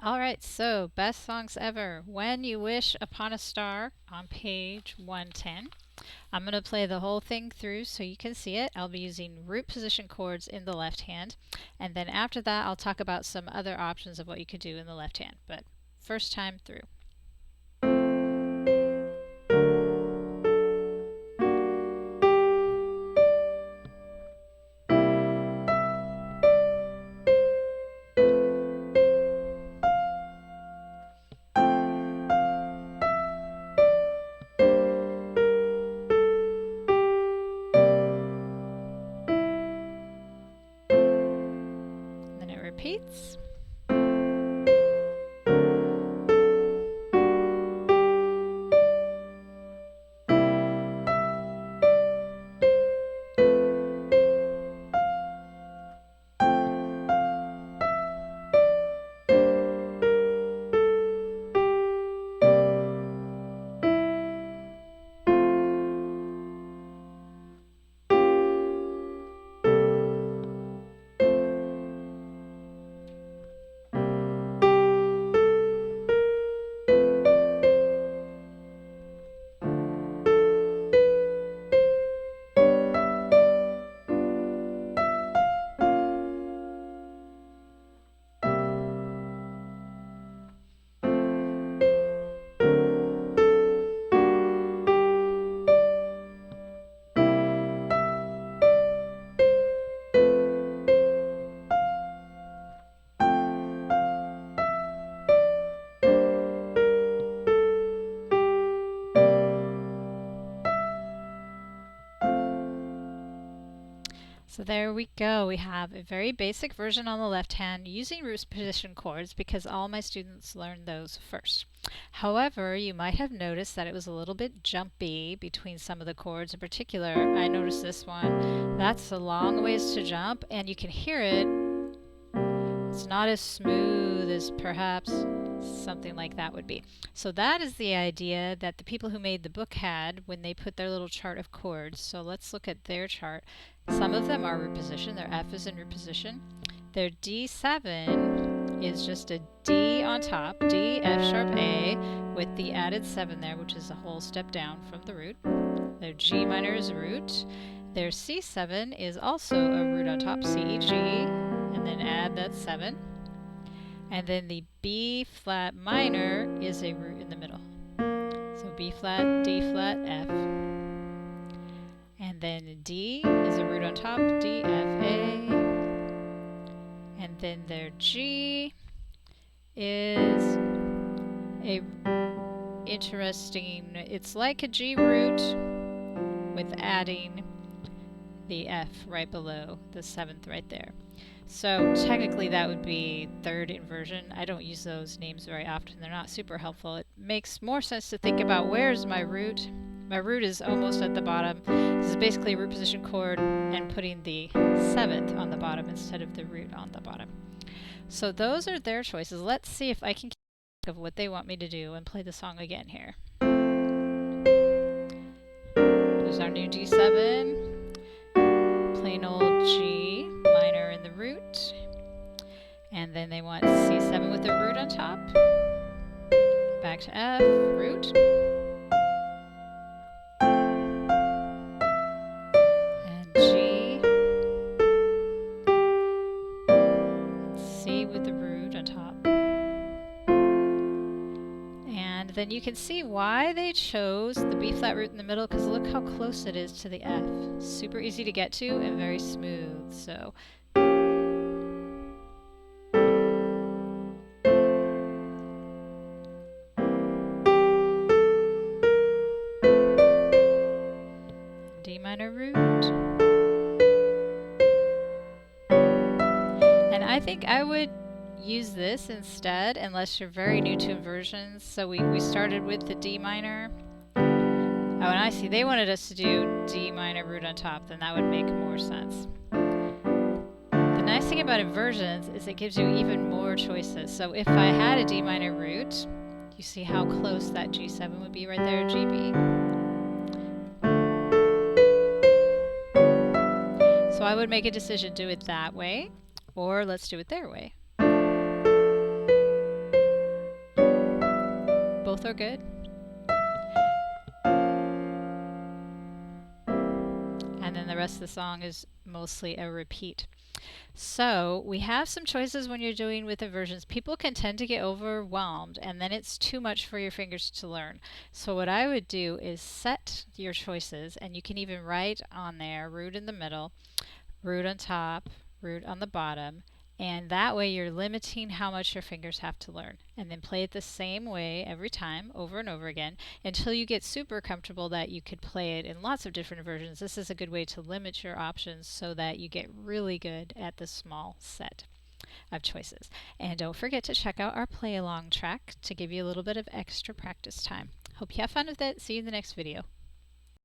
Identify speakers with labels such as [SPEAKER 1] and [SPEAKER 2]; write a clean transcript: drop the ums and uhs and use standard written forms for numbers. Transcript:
[SPEAKER 1] All right, so best songs ever. When You Wish Upon a Star on page 110. I'm going to play the whole thing through so you can see it. I'll be using root position chords in the left hand. And then after that, I'll talk about some other options of what you could do in the left hand. But first time through. Then it repeats. So there we go. We have a very basic version on the left hand using root position chords because all my students learned those first. However, you might have noticed that it was a little bit jumpy between some of the chords. In particular, I noticed this one. That's a long ways to jump, and you can hear it. It's not as smooth as perhaps something like that would be. So that is the idea that the people who made the book had when they put their little chart of chords. So let's look at their chart. Some of them are root position. Their F is in root position. Their D7 is just a D on top, D, F sharp, A, with the added 7 there, which is a whole step down from the root. Their G minor is root. Their C7 is also a root on top, C, E, G, and then add that 7. And then the B flat minor is a root in the middle. So B flat, D flat, F. And then D is a root on top, D, F, A. And then their G is a interesting, it's like a G root with adding the F right below the 7th right there. So technically that would be third inversion. I don't use those names very often. They're not super helpful. It makes more sense to think about where's my root. My root is almost at the bottom. This is basically a root position chord and putting the 7th on the bottom instead of the root on the bottom. So those are their choices. Let's see if I can keep track of what they want me to do and play the song again here. There's our new G7. Plain old G minor in the root, and then they want C7 with the root on top, back to F, root, and G, and C with the root on top. And then you can see why they chose the B flat root in the middle, because look how close it is to the F. Super easy to get to and very smooth. So D minor root. And I think I would use this instead unless you're very new to inversions. So we started with the D minor. Oh, and I see they wanted us to do D minor root on top, then that would make more sense. The nice thing about inversions is it gives you even more choices. So if I had a D minor root, you see how close that G7 would be right there, GB. So I would make a decision, do it that way, or let's do it their way. Both are good. And then the rest of the song is mostly a repeat. So we have some choices when you're doing with inversions. People can tend to get overwhelmed and then it's too much for your fingers to learn. So what I would do is set your choices, and you can even write on there root in the middle, root on top, root on the bottom, and that way you're limiting how much your fingers have to learn. And then play it the same way every time, over and over again, until you get super comfortable that you could play it in lots of different versions. This is a good way to limit your options so that you get really good at the small set of choices. And don't forget to check out our play along track to give you a little bit of extra practice time. Hope you have fun with it. See you in the next video.